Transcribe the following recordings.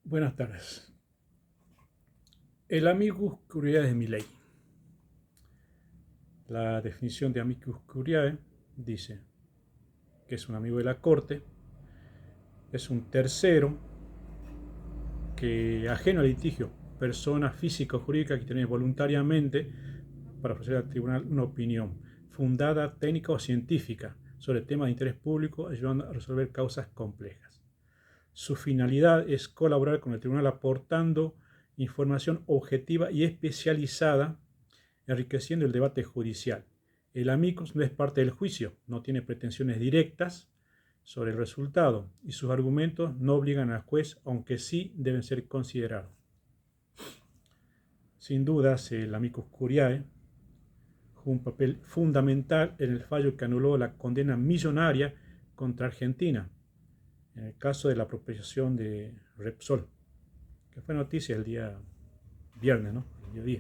Buenas tardes. El amicus curiae de Milei. La definición de amicus curiae dice que es un amigo de la corte, es un tercero que, ajeno al litigio, persona física o jurídica que interviene voluntariamente para ofrecer al tribunal una opinión fundada, técnica o científica sobre temas de interés público, ayudando a resolver causas complejas. Su finalidad es colaborar con el tribunal aportando información objetiva y especializada, enriqueciendo el debate judicial. El amicus no es parte del juicio, no tiene pretensiones directas sobre el resultado y sus argumentos no obligan al juez, aunque sí deben ser considerados. Sin dudas, el amicus curiae jugó un papel fundamental en el fallo que anuló la condena millonaria contra Argentina, en el caso de la apropiación de Repsol, que fue noticia el día viernes, ¿no? El mediodía.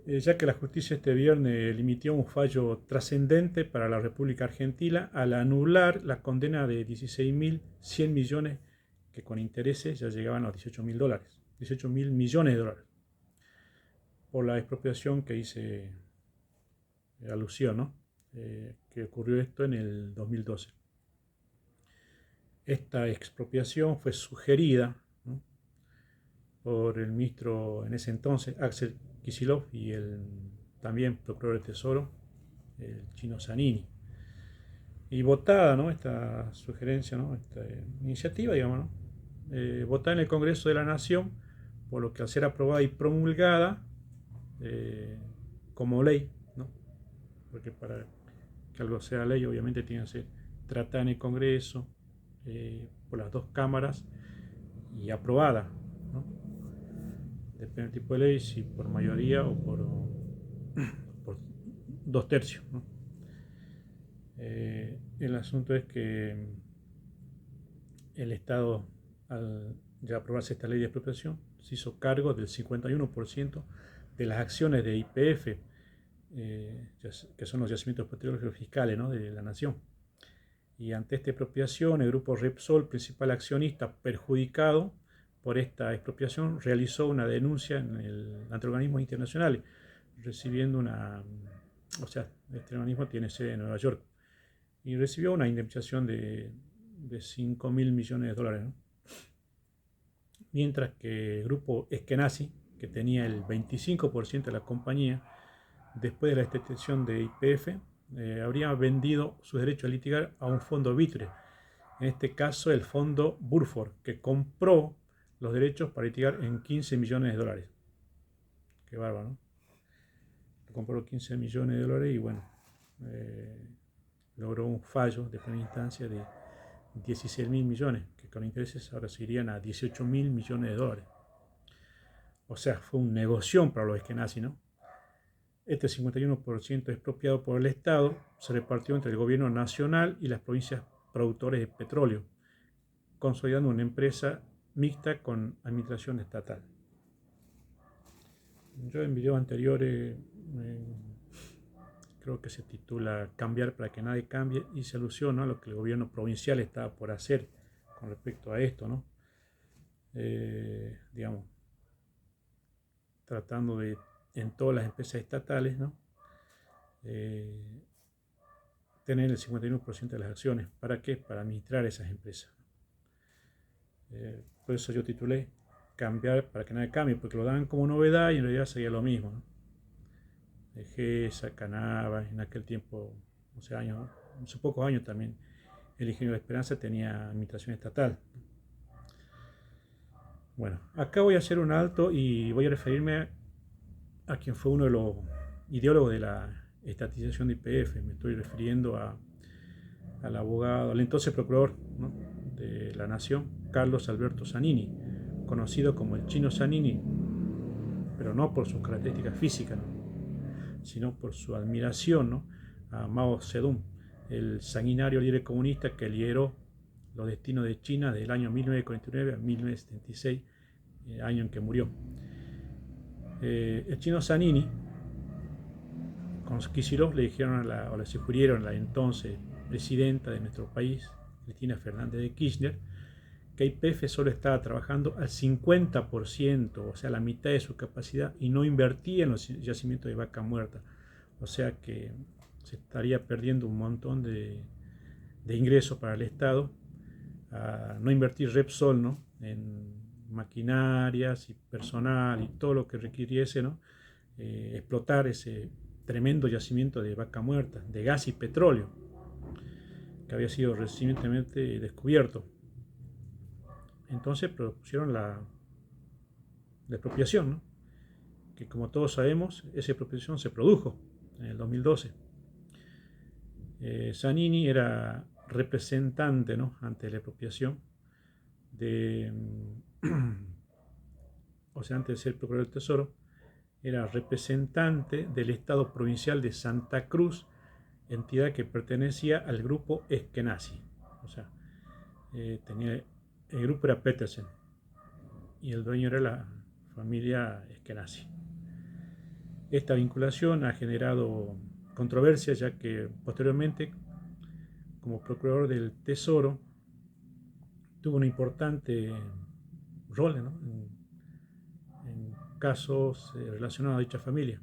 Ya que la justicia este viernes emitió un fallo trascendente para la República Argentina al anular la condena de 16.100 millones, que con intereses ya llegaban a los 18.000 dólares, 18.000 millones de dólares, por la expropiación que hice alusión, ¿no? Que ocurrió esto en el 2012. Esta expropiación fue sugerida, ¿no?, por el ministro en ese entonces, Axel Kicillof, y el también procurador de Tesoro, el chino Zanini. Y votada, ¿no?, esta sugerencia, ¿no?, esta iniciativa, digamos, ¿no?, votada en el Congreso de la Nación, por lo que al ser aprobada y promulgada como ley, ¿no?, porque para que algo sea ley obviamente tiene que ser tratada en el Congreso por las dos cámaras y aprobada, ¿no? Depende del tipo de ley, si por mayoría o por 2/3, ¿no? El asunto es que el Estado, al ya aprobarse esta ley de expropiación, se hizo cargo del 51% de las acciones de YPF, que son los yacimientos petrolíferos fiscales, ¿no?, de la nación. Y ante esta expropiación, el grupo Repsol, principal accionista perjudicado por esta expropiación, realizó una denuncia ante organismos internacionales, recibiendo este organismo tiene sede en Nueva York, y recibió una indemnización de 5.000 millones de dólares, ¿no? Mientras que el grupo Eskenazi, que tenía el 25% de la compañía, después de la extinción de YPF, habría vendido sus derechos a litigar a un fondo Vitre, en este caso el fondo Burford, que compró los derechos para litigar en 15 millones de dólares. Qué bárbaro, ¿no? Compró 15 millones de dólares y bueno, logró un fallo de primera instancia de 16.000 millones, que con intereses ahora se irían a 18.000 millones de dólares. O sea, fue un negocio para los Eskenazi, ¿no? Este 51% expropiado por el Estado se repartió entre el gobierno nacional y las provincias productores de petróleo, consolidando una empresa mixta con administración estatal. Yo en videos anteriores, creo que se titula Cambiar para que nadie cambie, y se alusiona a lo que el gobierno provincial estaba por hacer con respecto a esto, ¿no? Digamos, tratando de, en todas las empresas estatales, ¿no?, tener el 51% de las acciones. ¿Para qué? Para administrar esas empresas. Por eso yo titulé Cambiar para que nadie cambie, porque lo dan como novedad y en realidad sería lo mismo, ¿no? GESA, Canava, en aquel tiempo, hace pocos años también, el Ingenio de Esperanza tenía administración estatal. Bueno, acá voy a hacer un alto y voy a referirme a quien fue uno de los ideólogos de la estatización de YPF. Me estoy refiriendo al abogado, al entonces procurador, ¿no?, de la Nación, Carlos Alberto Zanini, conocido como el chino Zanini, pero no por sus características físicas, ¿no?, sino por su admiración, ¿no?, a Mao Zedong, el sanguinario líder comunista que lideró los destinos de China desde el año 1949 a 1976, año en que murió. El chino Zanini, con Kicillof, le sugirieron a la entonces presidenta de nuestro país, Cristina Fernández de Kirchner, que YPF solo estaba trabajando al 50%, o sea, la mitad de su capacidad, y no invertía en los yacimientos de vaca muerta. O sea que se estaría perdiendo un montón de ingresos para el Estado a no invertir Repsol, ¿no?, en maquinarias y personal y todo lo que requiriese, ¿no?, explotar ese tremendo yacimiento de vaca muerta, de gas y petróleo, que había sido recientemente descubierto. Entonces propusieron la expropiación, ¿no?, que como todos sabemos, esa expropiación se produjo en el 2012. Zanini era representante, ¿no?, ante la expropiación de, o sea, antes de ser procurador del Tesoro, era representante del Estado Provincial de Santa Cruz, entidad que pertenecía al grupo Eskenazi. O sea, el grupo era Petersen y el dueño era la familia Eskenazi. Esta vinculación ha generado controversia, ya que posteriormente, como procurador del Tesoro, tuvo un importante rol, ¿no?, en casos relacionados a dicha familia.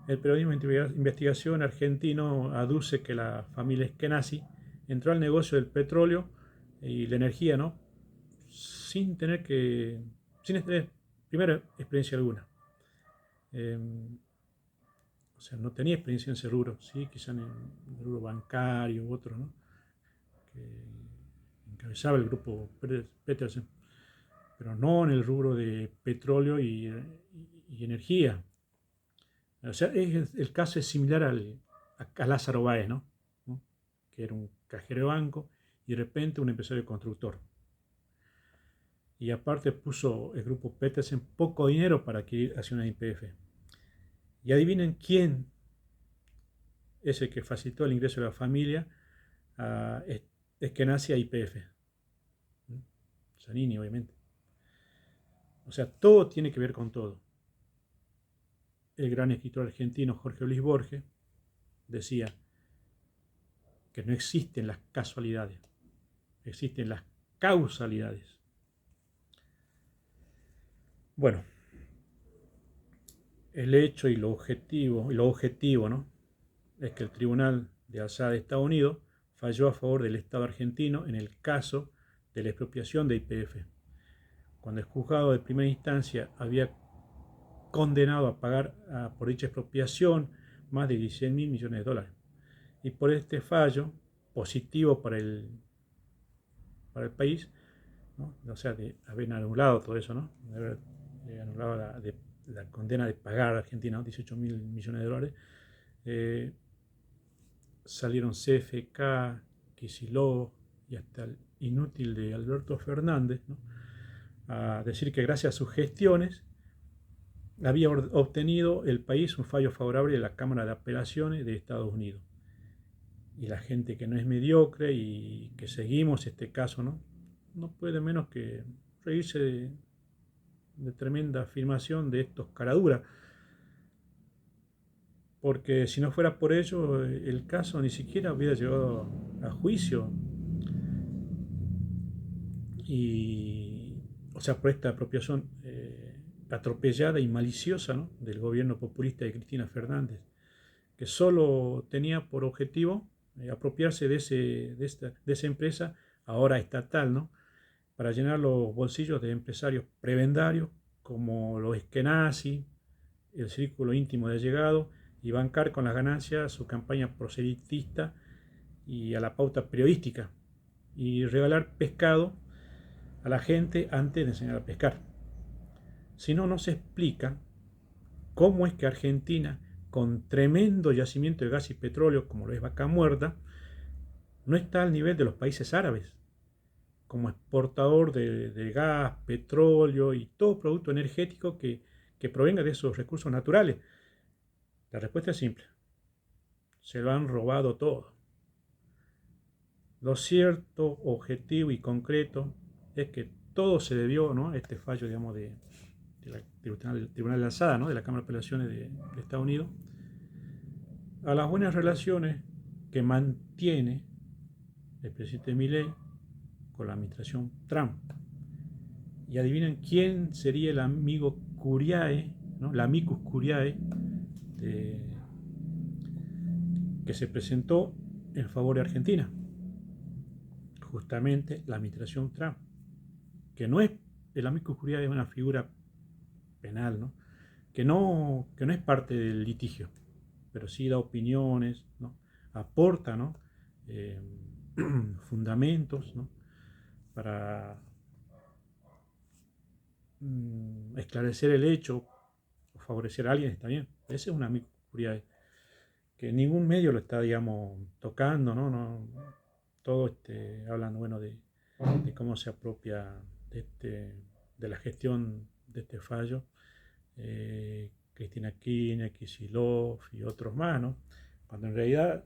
El periodismo de investigación argentino aduce que la familia Eskenazi entró al negocio del petróleo y la energía, ¿no?, sin tener primera experiencia alguna. O sea, no tenía experiencia en ese rubro, sí, quizá en el rubro bancario u otro, ¿no?, que encabezaba el grupo Petersen, pero no en el rubro de petróleo y energía. O sea, el caso es similar a Lázaro Báez, ¿no?, que era un cajero de banco y de repente un empresario constructor. Y aparte puso el grupo Petersen poco dinero para adquirir acciones de YPF. Y adivinen quién es el que facilitó el ingreso de la familia a Eskenazi a YPF. Zanini, obviamente. O sea, todo tiene que ver con todo. El gran escritor argentino Jorge Luis Borges decía que no existen las casualidades, existen las causalidades. Bueno, el hecho y lo objetivo, ¿no?, es que el Tribunal de Alzada de Estados Unidos falló a favor del Estado argentino en el caso de la expropiación de YPF, cuando el juzgado de primera instancia había condenado a pagar por dicha expropiación más de 16.000 millones de dólares. Y por este fallo positivo para el país, ¿no?, o sea, de haber anulado todo eso, ¿no?, de haber anulado la condena de pagar a Argentina, ¿no?, 18.000 millones de dólares, salieron CFK, Kicillof y hasta el inútil de Alberto Fernández, ¿no?, a decir que gracias a sus gestiones había obtenido el país un fallo favorable de la Cámara de Apelaciones de Estados Unidos. Y la gente que no es mediocre y que seguimos este caso, no puede menos que reírse de tremenda afirmación de estos caraduras, porque si no fuera por ello, el caso ni siquiera hubiera llegado a juicio. Y, o sea, por esta apropiación atropellada y maliciosa, ¿no?, del gobierno populista de Cristina Fernández, que solo tenía por objetivo apropiarse de esa empresa, ahora estatal, ¿no?, para llenar los bolsillos de empresarios prebendarios como los Eskenazi, el círculo íntimo de allegado, y bancar con las ganancias su campaña proselitista y a la pauta periodística, y regalar pescado a la gente antes de enseñar a pescar. Si no, no se explica cómo es que Argentina, con tremendo yacimiento de gas y petróleo como lo es Vaca Muerta, no está al nivel de los países árabes como exportador de gas, petróleo y todo producto energético que provenga de esos recursos naturales. La respuesta es simple: se lo han robado todo. Lo cierto, objetivo y concreto es que todo se debió, ¿no?, a este fallo, digamos, del Tribunal de Alzada, ¿no?, de la Cámara de Apelaciones de Estados Unidos, a las buenas relaciones que mantiene el presidente Milei con la administración Trump. Y adivinen quién sería el amigo Curiae, ¿no? El amicus Curiae que se presentó en favor de Argentina. Justamente la administración Trump, que no es, el amicus curiae es una figura penal, ¿no? Que no es parte del litigio, pero sí da opiniones, ¿no? Aporta, ¿no? Eh, fundamentos, ¿no? Para esclarecer el hecho o favorecer a alguien, está bien. Ese es un amicus curiae, que ningún medio lo está, digamos, tocando, ¿no? Todos hablan, bueno, de cómo se apropia de la gestión de este fallo. Cristina Kirchner, Kicillof y otros más, ¿no? Cuando en realidad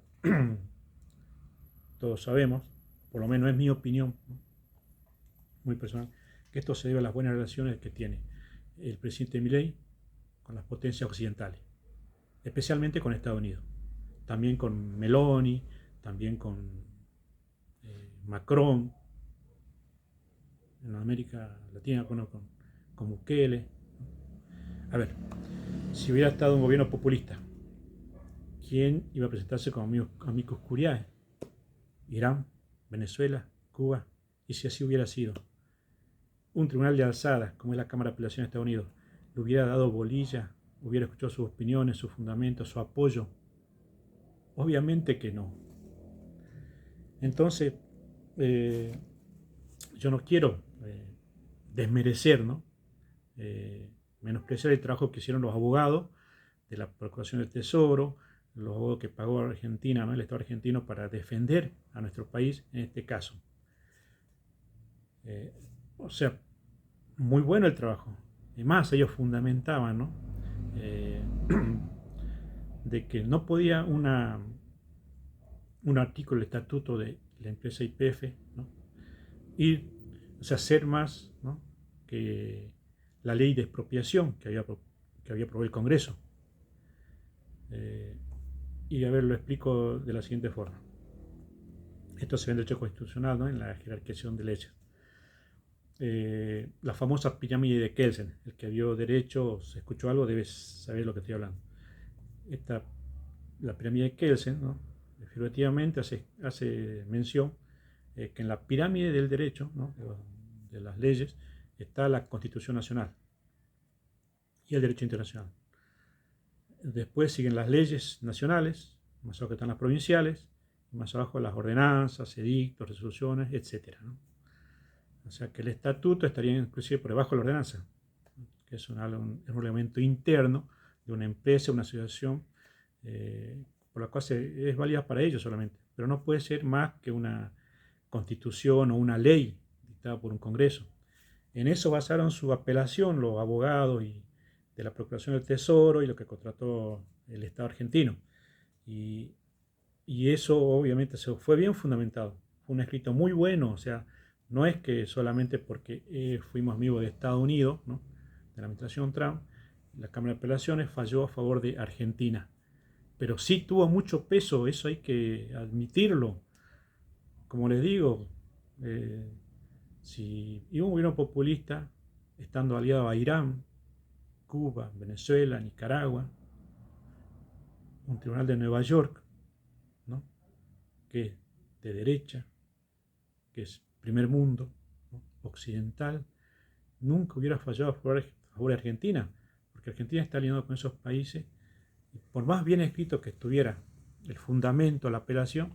todos sabemos, por lo menos es mi opinión, ¿no? Muy personal, que esto se debe a las buenas relaciones que tiene el presidente Milei con las potencias occidentales, especialmente con Estados Unidos, también con Meloni, también con Macron, en América Latina, bueno, con Bukele. A ver, si hubiera estado un gobierno populista, ¿quién iba a presentarse como amicus curiae? Irán, Venezuela, Cuba. Y si así hubiera sido, un tribunal de alzada, como es la Cámara de Apelación de Estados Unidos, le hubiera dado bolilla, hubiera escuchado sus opiniones, sus fundamentos, su apoyo. Obviamente que no. Entonces, yo no quiero desmerecer, ¿no? Menospreciar el trabajo que hicieron los abogados de la Procuración del Tesoro, los abogados que pagó Argentina, ¿no? El Estado argentino, para defender a nuestro país en este caso. O sea, muy bueno el trabajo. Y más, ellos fundamentaban, ¿no? De que no podía un artículo del estatuto de la empresa YPF, ¿no? O sea, ser más, ¿no? Que la ley de expropiación que había aprobado el Congreso. Y a ver, lo explico de la siguiente forma. Esto se ve en derecho constitucional, ¿no? En la jerarquización de leyes. La famosa pirámide de Kelsen. El que vio derecho, se escuchó algo, debe saber lo que estoy hablando. La pirámide de Kelsen, ¿no? Figurativamente hace mención que en la pirámide del derecho, ¿no? de las leyes, está la Constitución Nacional y el derecho internacional. Después siguen las leyes nacionales, más abajo están las provinciales, y más abajo las ordenanzas, edictos, resoluciones, etc., ¿no? O sea que el estatuto estaría inclusive por debajo de la ordenanza, que es un reglamento interno de una empresa, una asociación, por la cual es válida para ellos solamente, pero no puede ser más que una constitución o una ley dictada por un Congreso. En eso basaron su apelación los abogados de la Procuración del Tesoro y lo que contrató el Estado argentino. Y eso obviamente fue bien fundamentado. Fue un escrito muy bueno, o sea, no es que solamente porque fuimos amigos de Estados Unidos, ¿no? De la administración Trump, la Cámara de Apelaciones falló a favor de Argentina. Pero sí tuvo mucho peso, eso hay que admitirlo. Como les digo, si un gobierno populista, estando aliado a Irán, Cuba, Venezuela, Nicaragua, un tribunal de Nueva York, ¿no? Que es de derecha, que es primer mundo, ¿no? Occidental, nunca hubiera fallado a favor de Argentina, porque Argentina está alineado con esos países, y por más bien escrito que estuviera el fundamento, la apelación,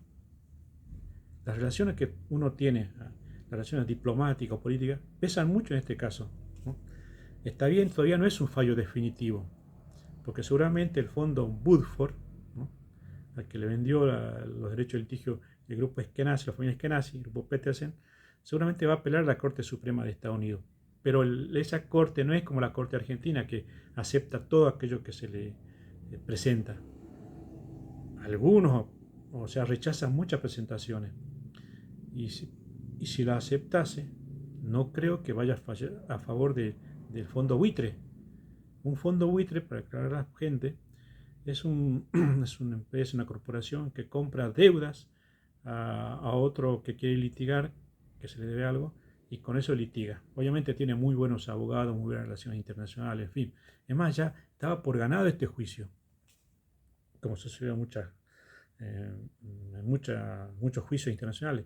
las relaciones que uno tiene, las relaciones diplomáticas o políticas, pesan mucho en este caso, ¿no? Está bien, todavía no es un fallo definitivo, porque seguramente el fondo Woodford, ¿no? Al que le vendió los derechos de litigio el grupo Eskenazi, la familia Eskenazi, el grupo Petersen, seguramente va a apelar a la Corte Suprema de Estados Unidos. Pero esa corte no es como la Corte Argentina, que acepta todo aquello que se le presenta. Algunos, o sea, rechazan muchas presentaciones. Y si la aceptase, no creo que vaya a favor del fondo buitre. Un fondo buitre, para aclarar a la gente, es una empresa, una corporación que compra deudas a otro que quiere litigar que se le debe algo, y con eso litiga. Obviamente tiene muy buenos abogados, muy buenas relaciones internacionales, en fin. Es más, ya estaba por ganado este juicio, como sucedió muchos juicios internacionales.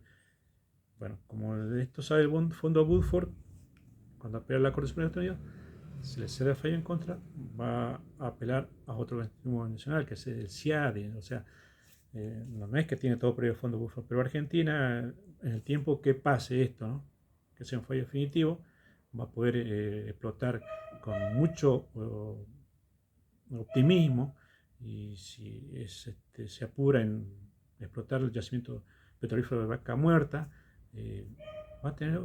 Bueno, como de esto sabe el Fondo Woodford, cuando apela a la Corte Suprema de Estados Unidos, si le cede fallo en contra, va a apelar a otro organismo nacional, que es el CIADE. O sea, no es que tiene todo previo Fondo Woodford, pero Argentina, en el tiempo que pase esto, ¿no? Que sea un fallo definitivo, va a poder explotar con mucho optimismo, y si se apura en explotar el yacimiento petrolífero de Vaca Muerta, eh, va a tener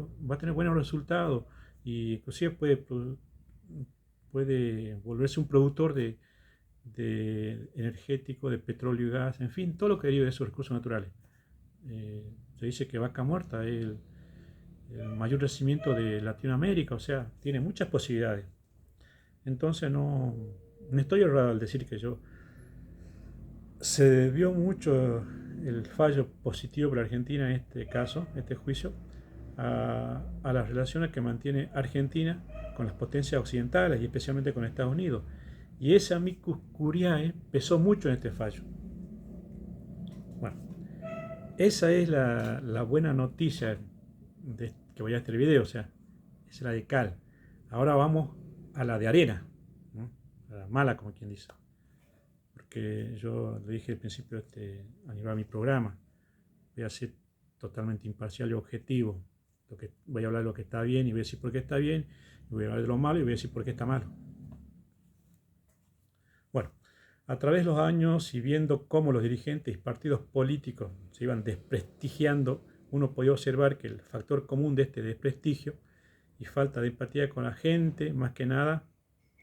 buenos resultados, y inclusive puede volverse un productor de energético, de petróleo y gas, en fin, todo lo que derive de esos recursos naturales. Se dice que Vaca Muerta es el mayor yacimiento de Latinoamérica, o sea, tiene muchas posibilidades. Entonces no estoy errado al decir que se debió mucho el fallo positivo para Argentina en este caso, este juicio, a las relaciones que mantiene Argentina con las potencias occidentales y especialmente con Estados Unidos. Y ese amicus curiae pesó mucho en este fallo. Bueno, esa es la buena noticia que voy a este video, o sea, es la de cal. Ahora vamos a la de arena, ¿no? A la mala, como quien dice. Porque yo le dije al principio a mi programa, voy a ser totalmente imparcial y objetivo. Voy a hablar de lo que está bien y voy a decir por qué está bien, y voy a hablar de lo malo y voy a decir por qué está malo. Bueno, a través de los años y viendo cómo los dirigentes y partidos políticos se iban desprestigiando, uno podía observar que el factor común de este desprestigio y falta de empatía con la gente, más que nada,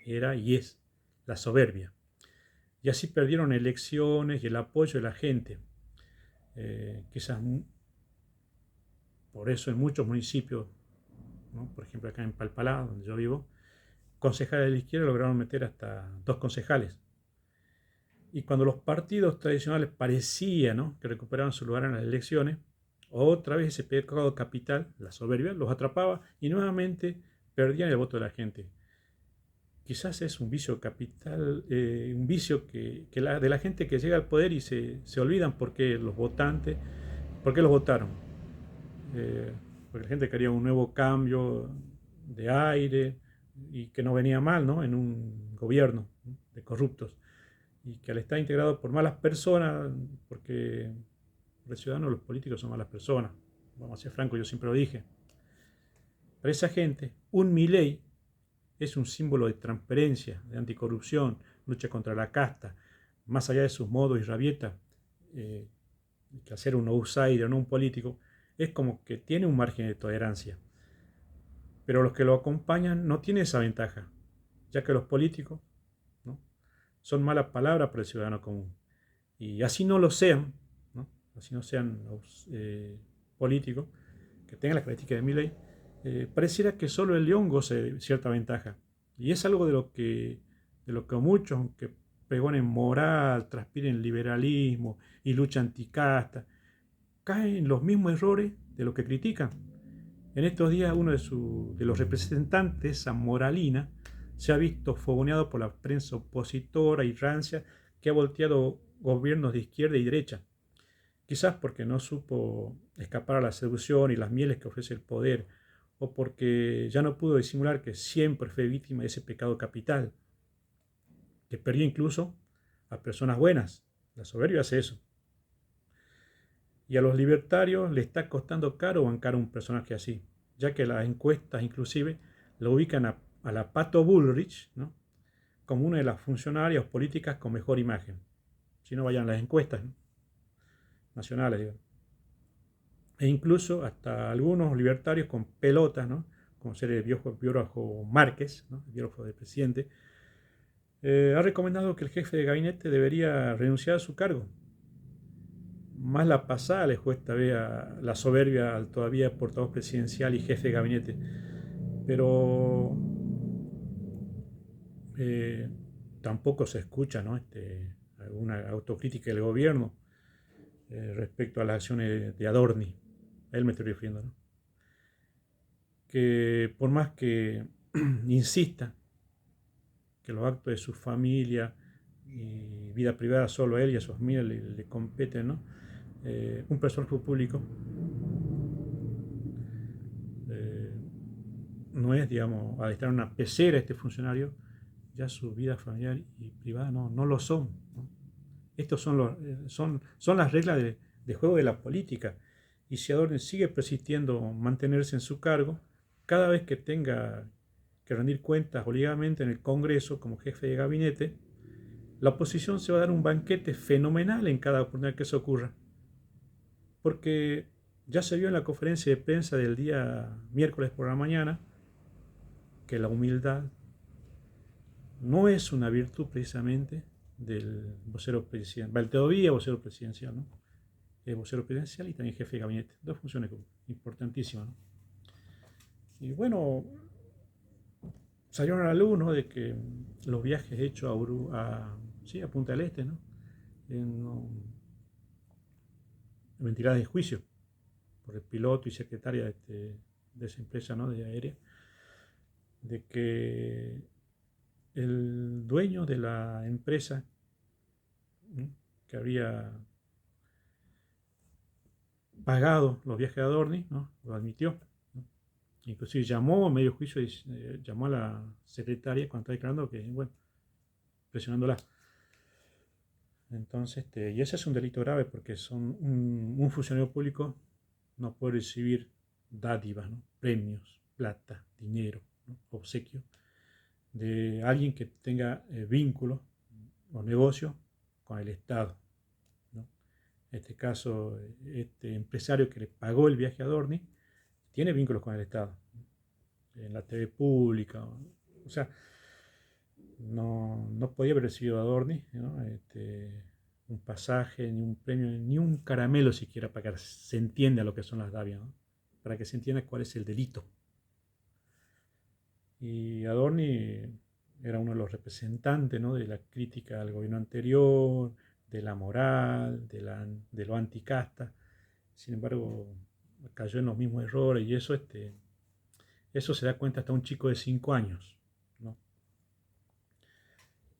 era y es la soberbia. Y así perdieron elecciones y el apoyo de la gente. Quizás por eso en muchos municipios, ¿no? Por ejemplo acá en Palpalá, donde yo vivo, concejales de la izquierda lograron meter hasta 2 concejales. Y cuando los partidos tradicionales parecía, ¿no?, que recuperaban su lugar en las elecciones, otra vez ese pecado capital, la soberbia, los atrapaba y nuevamente perdían el voto de la gente. Quizás es un vicio capital, un vicio de la gente que llega al poder y se olvidan por qué los votantes, por qué los votaron. Porque la gente quería un nuevo cambio de aire y que no venía mal, ¿no?, en un gobierno, ¿no?, de corruptos, y que al estar integrado por malas personas, porque los ciudadanos, los políticos son malas personas, vamos a ser francos, yo siempre lo dije, para esa gente un Milei es un símbolo de transparencia, de anticorrupción, lucha contra la casta, más allá de sus modos y rabietas, que hacer un outsider, no un político, es como que tiene un margen de tolerancia. Pero los que lo acompañan no tienen esa ventaja, ya que los políticos, ¿no?, son malas palabras para el ciudadano común. Y así no lo sean, ¿no?, así no sean los políticos que tengan las características de Milei, pareciera que solo el león goce de cierta ventaja. Y es algo de lo que muchos, aunque pregonen moral, transpiren liberalismo y lucha anticasta, caen en los mismos errores de lo que critican. En estos días uno de los representantes, San Moralina, se ha visto fogoneado por la prensa opositora y rancia que ha volteado gobiernos de izquierda y derecha. Quizás porque no supo escapar a la seducción y las mieles que ofrece el poder, o porque ya no pudo disimular que siempre fue víctima de ese pecado capital, que perdió incluso a personas buenas. La soberbia hace eso. Y a los libertarios le está costando caro bancar a un personaje así, ya que las encuestas inclusive lo ubican a la Pato Bullrich, ¿no?, como una de las funcionarias políticas con mejor imagen. Si no, vayan las encuestas, ¿no?, nacionales, digamos. E incluso hasta algunos libertarios con pelotas, ¿no?, como ser el biógrafo Márquez, ¿no?, el biógrafo del presidente, ha recomendado que el jefe de gabinete debería renunciar a su cargo. Más la pasada le dejó esta vez a la soberbia al todavía portavoz presidencial y jefe de gabinete. Pero tampoco se escucha, ¿no?, alguna autocrítica del gobierno respecto a las acciones de Adorni. A él me estoy refiriendo, ¿no? que por más que insista que los actos de su familia y vida privada solo a él y a su familia le competen, ¿no? Un personaje público eh, no es, digamos, al estar en una pecera este funcionario, ya su vida familiar y privada no lo son, ¿no? Estos son las reglas de juego de la política. Y si Adorno sigue persistiendo mantenerse en su cargo, cada vez que tenga que rendir cuentas obligadamente en el Congreso como jefe de gabinete, la oposición se va a dar un banquete fenomenal en cada oportunidad que eso ocurra. Porque ya se vio en la conferencia de prensa del día miércoles por la mañana que la humildad no es una virtud precisamente del vocero presidencial, Valdevia, vocero presidencial, ¿no? Es vocero presidencial y también jefe de gabinete. Dos funciones importantísimas, ¿no? Y bueno, salieron a la luz, ¿no? De que los viajes hechos sí, a Punta del Este, ¿no? En entidades de juicio por el piloto y secretaria de esa empresa, ¿no? De aérea, de que el dueño de la empresa, ¿no? Que había pagado los viajes de Adorni, ¿no? Lo admitió, ¿no? Inclusive llamó a medio juicio y llamó a la secretaria cuando estaba declarando que, bueno, presionándola. Entonces, y ese es un delito grave porque un funcionario público no puede recibir dádivas, ¿no? Premios, plata, dinero, ¿no? Obsequio de alguien que tenga vínculos o negocios con el Estado, ¿no? En este caso, este empresario que le pagó el viaje a Adorni tiene vínculos con el Estado, en la TV pública, o sea, no podía haber recibido a Adorni, ¿no? Un pasaje, ni un premio, ni un caramelo siquiera para que se entienda lo que son las dádivas, ¿no? Para que se entienda cuál es el delito. Y Adorni era uno de los representantes, ¿no? De la crítica al gobierno anterior, de la moral, de lo anticasta. Sin embargo, cayó en los mismos errores y eso se da cuenta hasta un chico de 5 años, ¿no?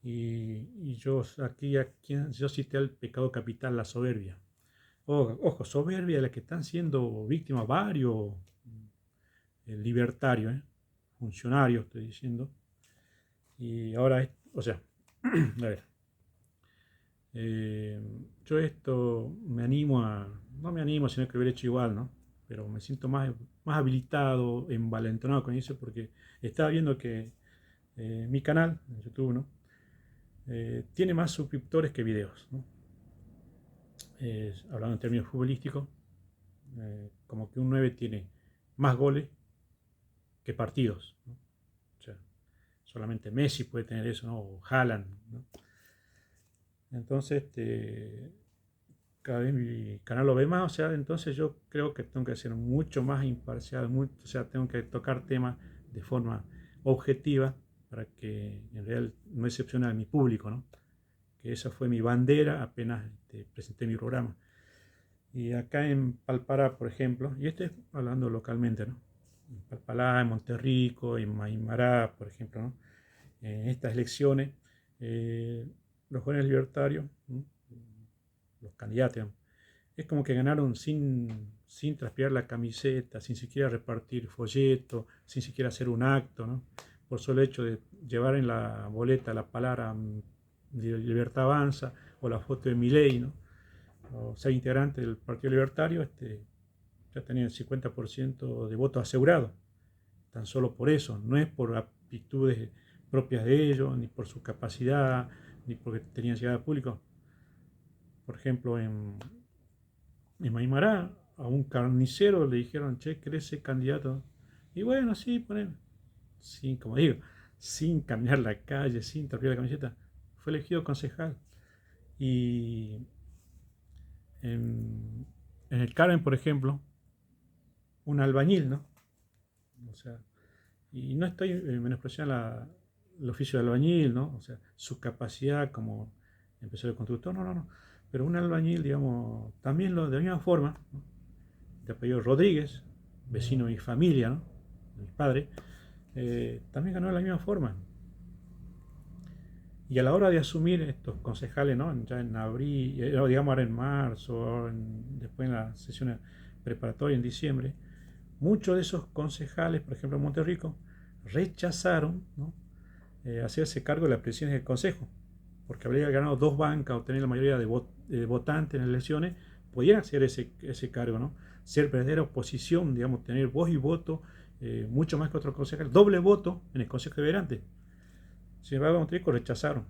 Y yo yo cité el pecado capital, la soberbia. Ojo, soberbia de la que están siendo víctimas varios libertarios, funcionarios, estoy diciendo. Y ahora, o sea, a ver, yo esto no me animo, sino que hubiera hecho igual, ¿no? Pero me siento más habilitado, envalentonado con eso, porque estaba viendo que mi canal en YouTube, ¿no? Tiene más suscriptores que videos, ¿no? Hablando en términos futbolísticos, como que un 9 tiene más goles que partidos, ¿no? O sea, solamente Messi puede tener eso, ¿no? O Haaland, ¿no? Entonces, cada vez mi canal lo ve más, o sea, entonces yo creo que tengo que ser mucho más imparcial, o sea, tengo que tocar temas de forma objetiva para que en realidad no decepcione a mi público, ¿no? Que esa fue mi bandera apenas presenté mi programa. Y acá en Palpará, por ejemplo, y esto es hablando localmente, ¿no? En Palpalá, en Monterrico, en Maimará, por ejemplo, ¿no? En estas elecciones, los jóvenes libertarios, ¿no? Los candidatos, es como que ganaron sin transpirar la camiseta, sin siquiera repartir folletos, sin siquiera hacer un acto, ¿no? Por solo hecho de llevar en la boleta la palabra Libertad Avanza o la foto de Milei, ¿no? O ser integrante del Partido Libertario, ya tenían el 50% de votos asegurados, tan solo por eso, no es por aptitudes propias de ellos, ni por su capacidad, ni porque tenían llegada al público. Por ejemplo, en Maimará, a un carnicero le dijeron, che, ¿querés ser candidato? Y bueno, sí, poneme. Sin, como digo, sin caminar la calle, sin tapar la camiseta, fue elegido concejal. Y en el Carmen, por ejemplo, un albañil, ¿no? O sea, y no estoy menospreciando el oficio de albañil, ¿no? O sea, su capacidad como empresario constructor, no. Pero un albañil, digamos, también de la misma forma, ¿no? De apellido Rodríguez, vecino de mi familia, ¿no? el padre, también ganó de la misma forma. Y a la hora de asumir estos concejales, ¿no? Ya en abril, digamos ahora en marzo, después en las sesiones preparatorias en diciembre, muchos de esos concejales, por ejemplo en Monterrico, rechazaron, ¿no? Hacerse cargo de la presidencia del consejo, porque habría ganado dos bancas o tener la mayoría de votantes en las elecciones, podían hacer ese cargo, ¿no? Ser verdadera oposición, digamos, tener voz y voto, mucho más que otros concejales, doble voto en el Consejo Deliberante. Sin embargo, Monterrico rechazaron.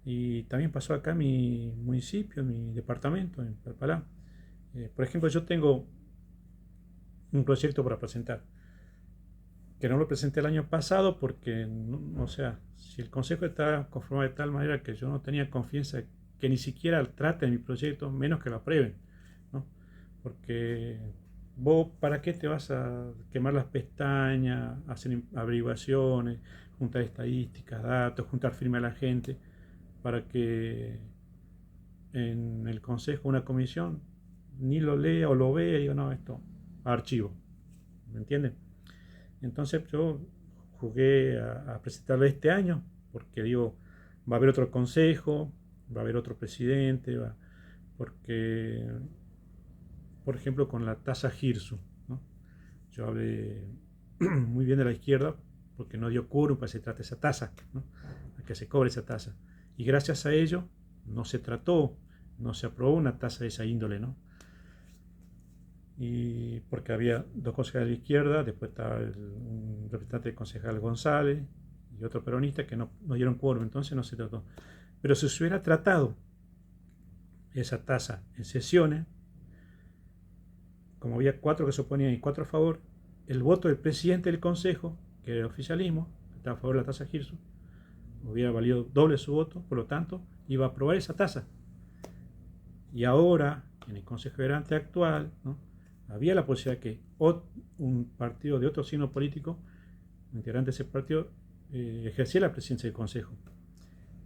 Y también pasó acá en mi municipio, en mi departamento, en Palpalá. Por ejemplo, yo tengo un proyecto para presentar, que no lo presenté el año pasado porque, o sea, si el consejo está conformado de tal manera que yo no tenía confianza que ni siquiera trate mi proyecto, menos que lo aprueben, ¿no? Porque vos, ¿para qué te vas a quemar las pestañas, hacer averiguaciones, juntar estadísticas, datos, juntar firma a la gente, para que en el consejo una comisión ni lo lea o lo vea y diga, no, esto, archivo, ¿me entienden? Entonces yo jugué a presentarlo este año, porque digo, va a haber otro consejo, va a haber otro presidente, porque, por ejemplo, con la tasa Girsu, ¿no? Yo hablé muy bien de la izquierda, porque no dio quórum para que se trate esa tasa, ¿no? A que se cobre esa tasa. Y gracias a ello no se trató, no se aprobó una tasa de esa índole, ¿no? Y porque había dos concejales de la izquierda, después estaba un representante del concejal González y otro peronista que no dieron quórum, entonces no se trató. Pero si se hubiera tratado esa tasa en sesiones, como había 4 que se oponían y 4 a favor, el voto del presidente del consejo, que era el oficialismo, que estaba a favor de la tasa Girsu, hubiera valido doble su voto, por lo tanto, iba a aprobar esa tasa. Y ahora, en el consejo deliberante actual, ¿no?, había la posibilidad que un partido de otro signo político, un integrante de ese partido, ejerciera la presidencia del consejo.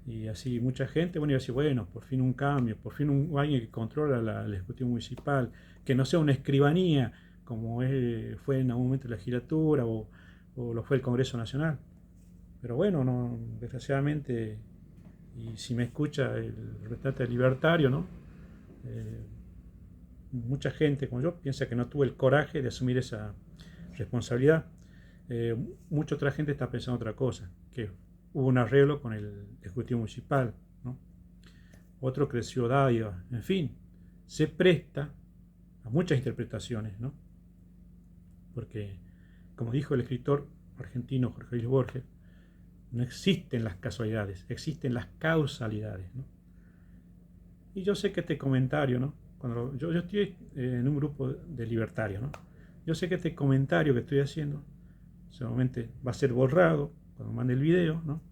Y así mucha gente, bueno, iba a decir, bueno, por fin un cambio, por fin alguien que controla el Ejecutivo Municipal, que no sea una escribanía, como fue en algún momento la legislatura o lo fue el Congreso Nacional. Pero bueno, no, desgraciadamente, y si me escucha el representante libertario, ¿no? Mucha gente como yo piensa que no tuve el coraje de asumir esa responsabilidad. Mucha otra gente está pensando otra cosa, que hubo un arreglo con el Ejecutivo Municipal, ¿no? Otro creció dádiva, en fin, se presta a muchas interpretaciones, ¿no? Porque, como dijo el escritor argentino Jorge Luis Borges, no existen las casualidades, existen las causalidades, ¿no? Y yo sé que este comentario, ¿no? Cuando yo estoy en un grupo de libertarios, ¿no? Yo sé que este comentario que estoy haciendo seguramente va a ser borrado cuando mande el video, ¿no?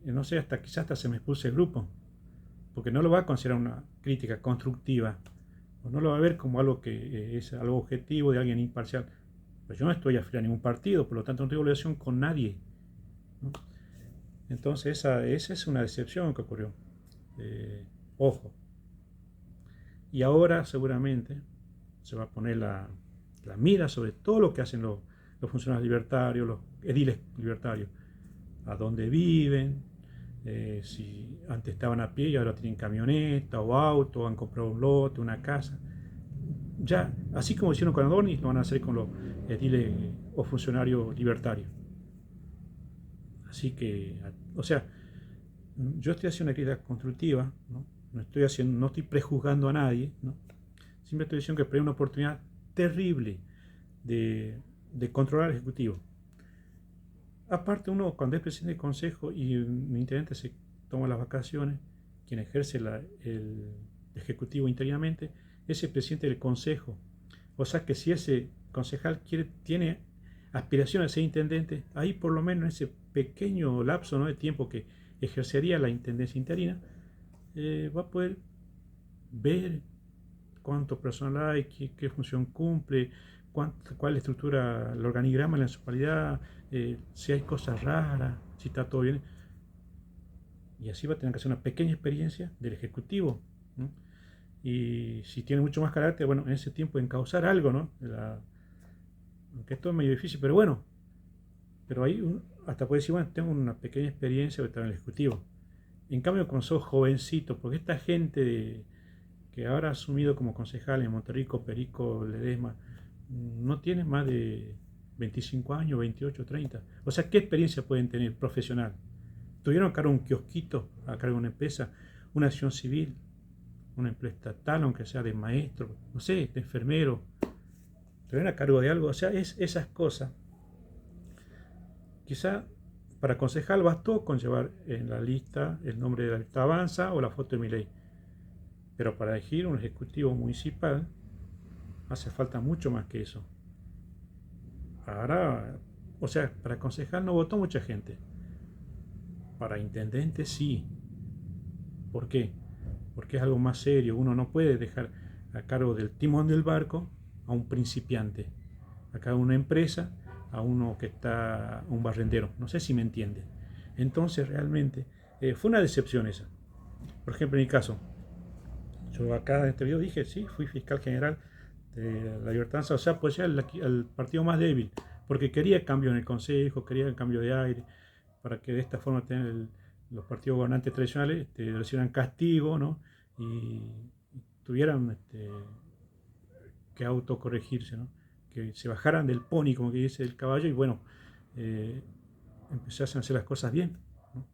No sé, quizás hasta se me expulse el grupo, porque no lo va a considerar una crítica constructiva, o no lo va a ver como algo que es algo objetivo de alguien imparcial. Pues yo no estoy afiliado a ningún partido, por lo tanto no tengo relación con nadie, ¿no? Entonces esa es una decepción que ocurrió. Ojo. Y ahora seguramente se va a poner la mira sobre todo lo que hacen los funcionarios libertarios, los ediles libertarios, a dónde viven, si antes estaban a pie y ahora tienen camioneta o auto, han comprado un lote, una casa. Ya, así como hicieron con Adonis, lo van a hacer con los ediles o funcionarios libertarios. Así que, o sea, yo estoy haciendo una crítica constructiva, ¿no? No estoy prejuzgando a nadie, ¿no? Siempre estoy diciendo que hay una oportunidad terrible de controlar al Ejecutivo. Aparte, uno cuando es presidente del Consejo y un intendente se toma las vacaciones, quien ejerce el Ejecutivo interinamente es el presidente del Consejo. O sea que si ese concejal tiene aspiración a ser intendente, ahí por lo menos en ese pequeño lapso, ¿no?, de tiempo que ejercería la intendencia interina, va a poder ver cuánto personal hay, qué función cumple, cuál es la estructura, el organigrama en la municipalidad, si hay cosas raras, si está todo bien. Y así va a tener que hacer una pequeña experiencia del Ejecutivo, ¿no? Y si tiene mucho más carácter, bueno, en ese tiempo encauzar algo, ¿no? aunque esto es medio difícil, pero bueno, pero ahí hasta puedes decir, bueno, tengo una pequeña experiencia de estar en el Ejecutivo. En cambio, cuando sos jovencito, porque esta gente que ahora ha asumido como concejal en Monterrico, Perico, Ledesma, no tiene más de 25 años, 28, 30. O sea, ¿qué experiencia pueden tener profesional? Tuvieron a cargo un kiosquito, a cargo de una empresa, una acción civil, un empleo estatal, aunque sea de maestro, no sé, de enfermero, tuvieron a cargo de algo. O sea, es esas cosas. Quizá para concejal bastó con llevar en la lista el nombre de la lista Avanza o la foto de mi ley. Pero para elegir un ejecutivo municipal hace falta mucho más que eso. Ahora, o sea, para concejal no votó mucha gente. Para intendente sí. ¿Por qué? Porque es algo más serio. Uno no puede dejar a cargo del timón del barco a un principiante, a cada una empresa, a uno que está, un barrendero. No sé si me entiende. Entonces realmente fue una decepción esa. Por ejemplo, en mi caso, yo acá en este video dije, sí, fui fiscal general de la Libertad, o sea, pues ya al partido más débil, porque quería cambio en el Consejo, quería cambio de aire, para que de esta forma los partidos gobernantes tradicionales recibieran castigo, ¿no? Y tuvieran que autocorregirse, ¿no? Que se bajaran del pony, como que dice el caballo, y bueno, eh, empezasen a hacer las cosas bien, ¿no?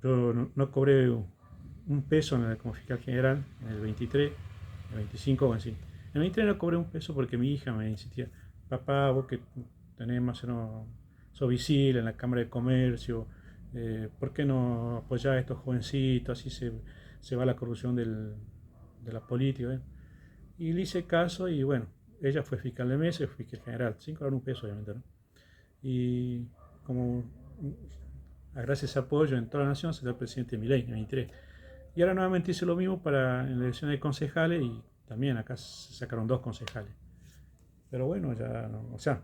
Yo no cobré un peso como fiscal general en el 23, en el 25 o así. En el 23 no cobré un peso porque mi hija me insistía, papá, vos que tenés más o menos, sos visible en la Cámara de Comercio, ¿por qué no apoyás a estos jovencitos? Así se va la corrupción de la política. ¿Eh? Y le hice caso y bueno, ella fue fiscal de mesa y fiscal general, sin cobrar un peso obviamente, ¿no? Y como gracias a ese apoyo en toda la nación, se dio el presidente Milei en el 23. Y ahora nuevamente hice lo mismo en la elección de concejales y también acá se sacaron 2 concejales. Pero bueno, ya, no, o sea,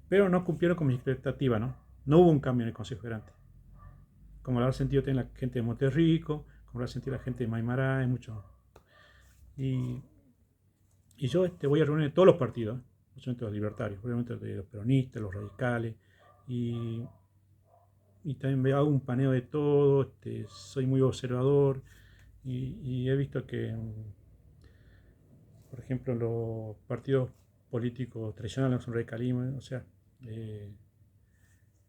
pero no cumplieron con mi expectativa, ¿no? No hubo un cambio en el Consejo Gerente. Como lo ha sentido también la gente de Monterrico, como lo ha sentido la gente de Maimará, y mucho. Y, y yo voy a reunir todos los partidos, no solamente los libertarios, obviamente de los peronistas, los radicales, y, y también hago un paneo de todo, soy muy observador, y he visto que por ejemplo, los partidos políticos tradicionales, un radicalismo, o sea, eh,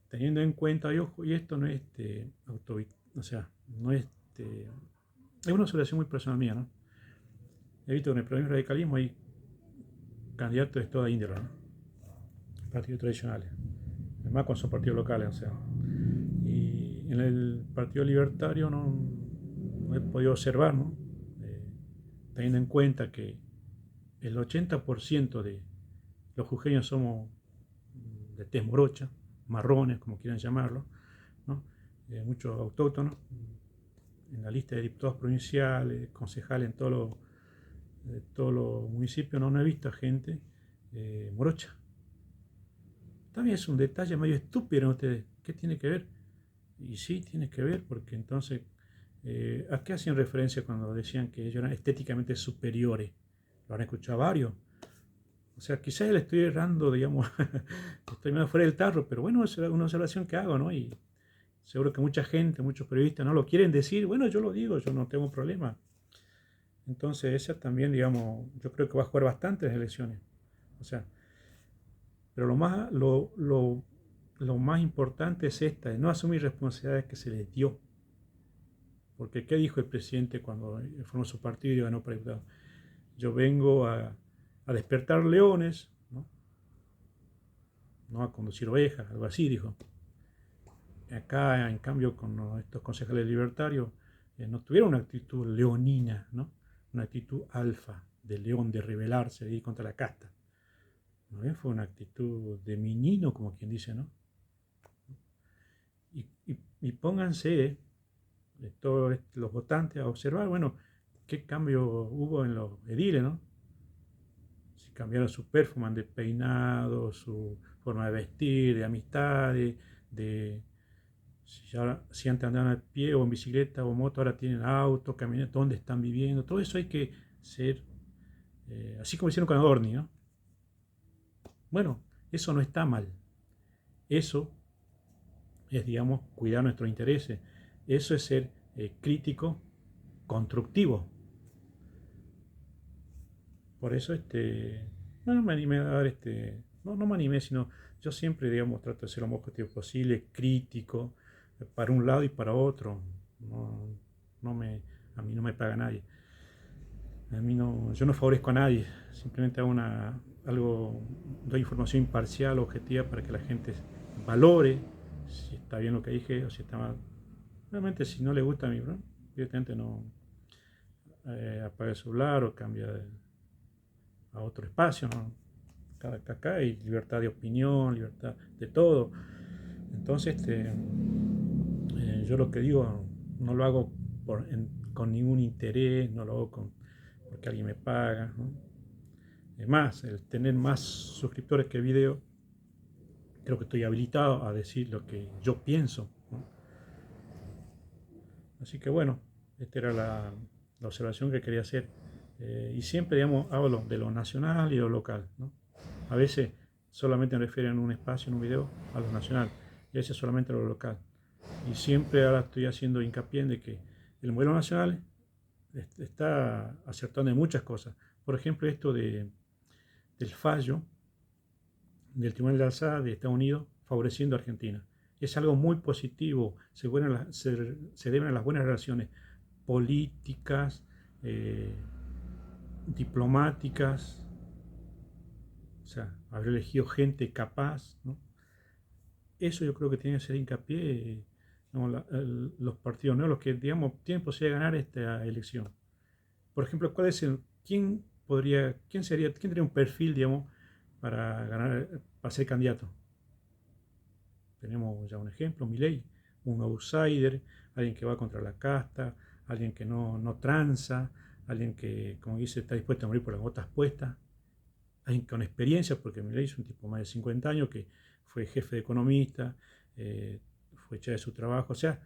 teniendo en cuenta, y esto no es o sea, no es una observación muy personal mía, ¿no? He visto que en el propio radicalismo hay candidatos de toda índole, ¿no? Partidos tradicionales, además cuando son partidos locales, o sea. Y en el Partido Libertario no he podido observar, ¿no? Eh, Teniendo en cuenta que el 80% de los jujeños somos de tez morocha, marrones, como quieran llamarlo, ¿no? Muchos autóctonos, en la lista de diputados provinciales, concejales en todos los municipios, no he visto a gente morocha. También es un detalle medio estúpido, ¿no? Ustedes, ¿qué tiene que ver? Y sí, tiene que ver, porque entonces, ¿a qué hacían referencia cuando decían que ellos eran estéticamente superiores? Lo han escuchado varios. O sea, quizás le estoy errando, digamos, estoy medio fuera del tarro, pero bueno, es una observación que hago, ¿no? Y seguro que mucha gente, muchos periodistas no lo quieren decir, bueno, yo lo digo, yo no tengo problema. Entonces, esa también, digamos, yo creo que va a jugar bastante en las elecciones. O sea, pero lo más importante es esta, de no asumir responsabilidades que se les dio. Porque, ¿qué dijo el presidente cuando formó su partido y ganó para diputado? Yo vengo a despertar leones, ¿no? No a conducir ovejas, algo así, dijo. Acá, en cambio, con estos concejales libertarios, no tuvieron una actitud leonina, ¿no? Una actitud alfa, de león, de rebelarse de ir contra la casta. ¿No? Fue una actitud de menino, como quien dice, ¿no? Y pónganse todos los votantes a observar, bueno, qué cambio hubo en los ediles, ¿no? Si cambiaron su performance de peinado, su forma de vestir, de amistades, si antes andaban a pie o en bicicleta o moto, ahora tienen auto, camioneta, dónde están viviendo, todo eso hay que ser, así como hicieron con Adorni, ¿no? Bueno, eso no está mal. Eso es, digamos, cuidar nuestros intereses. Eso es ser crítico, constructivo. Por eso, bueno, me animé a dar no me animé, sino yo siempre, digamos, trato de ser lo más objetivo posible, crítico, para un lado y para otro. No, a mí no me paga nadie. A mí no, yo no favorezco a nadie. Simplemente hago doy información imparcial, objetiva, para que la gente valore si está bien lo que dije o si está mal. Realmente, si no le gusta a mí, bro, directamente no apaga el celular o cambia a otro espacio, ¿no? Acá hay libertad de opinión, libertad de todo. Entonces, yo lo que digo no lo hago con ningún interés, no lo hago porque alguien me paga, ¿no? Es más, el tener más suscriptores que video, creo que estoy habilitado a decir lo que yo pienso, ¿no? Así que bueno, esta era la observación que quería hacer. Y siempre, digamos, hablo de lo nacional y lo local, ¿no? A veces solamente me refiero en un espacio, en un video, a lo nacional, y a veces solamente a lo local. Y siempre ahora estoy haciendo hincapié en de que el modelo nacional está acertando en muchas cosas. Por ejemplo, esto del fallo del Tribunal de Alzada de Estados Unidos favoreciendo a Argentina. Es algo muy positivo, se deben a las buenas relaciones políticas, eh, diplomáticas, o sea, haber elegido gente capaz, ¿no? Eso yo creo que tiene que ser hincapié, ¿no? Los partidos, ¿no? Los que, digamos, tienen posibilidad de ganar esta elección. Por ejemplo, quién tendría un perfil, digamos, para ganar, para ser candidato? Tenemos ya un ejemplo, Milei, un outsider, alguien que va contra la casta, alguien que no tranza, alguien que, como dice, está dispuesto a morir por las botas puestas, alguien con experiencia, porque Milei es un tipo más de 50 años que fue jefe de economista, eh, fue echado de su trabajo, o sea,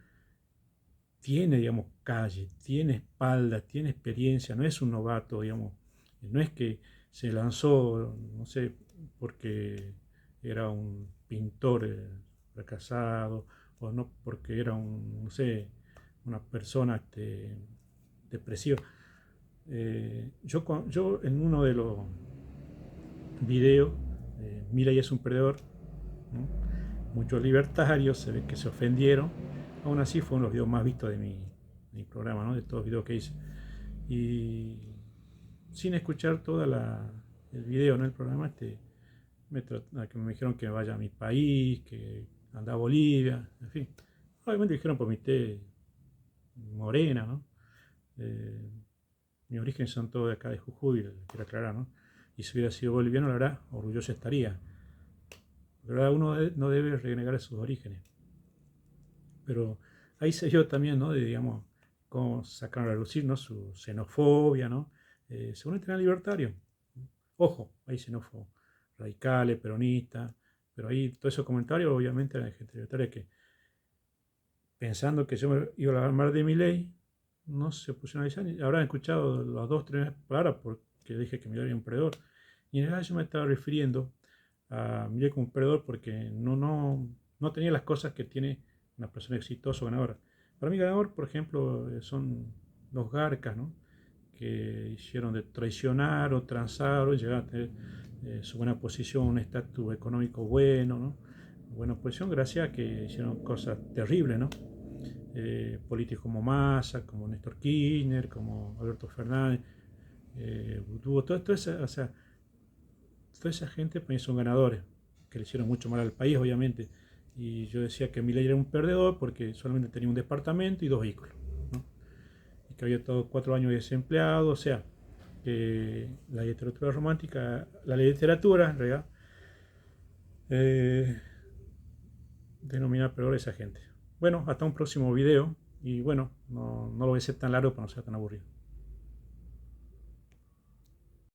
tiene, digamos, calle, tiene espalda, tiene experiencia, no es un novato, digamos, no es que se lanzó, no sé, porque era un pintor fracasado, o no porque era no sé, una persona depresiva. Yo en uno de los videos, Milei es un perdedor, ¿no? Muchos libertarios se ve que se ofendieron. Aún así fue uno de los videos más vistos de mi programa, ¿no? De todos los videos que hice. Y sin escuchar el video, ¿no? El programa, me dijeron que me vaya a mi país, que anda a Bolivia, en fin. Obviamente dijeron por mi té morena, ¿no? Eh, Mi origen son todos de acá de Jujuy, quiero aclarar, ¿no? Y si hubiera sido boliviano, la verdad, orgulloso estaría. Pero la verdad, uno no debe renegar sus orígenes. Pero ahí se vio también, ¿no? Digamos, cómo sacaron a relucir, ¿no? Su xenofobia, ¿no? Seguramente eran libertarios. Ojo, hay xenófobos, radicales, peronistas, pero ahí todos esos comentarios, obviamente, eran de gente libertaria que, pensando que yo me iba a hablar de mi ley, no se pusieron a avisar, habrán escuchado las dos, tres palabras porque dije que mi ley era un perdedor. Y en realidad yo me estaba refiriendo a mi ley como un perdedor porque no tenía las cosas que tiene una persona exitosa o ganadora. Para mí ganador, por ejemplo, son los garcas, ¿no? Que hicieron de traicionar o transar o llegar a tener su buena posición, un estatus económico bueno, ¿no? Buena posición gracias a que hicieron cosas terribles, ¿no? Políticos como Massa, como Néstor Kirchner, como Alberto Fernández, o sea, toda esa gente pues, son ganadores, que le hicieron mucho mal al país, obviamente. Y yo decía que Milei era un perdedor porque solamente tenía un departamento y dos vehículos, ¿no? Y que había estado 4 años desempleado, o sea, que la literatura romántica, la literatura, en realidad, eh, denomina peor a esa gente. Bueno, hasta un próximo video y bueno, no lo voy a hacer tan largo para no ser tan aburrido.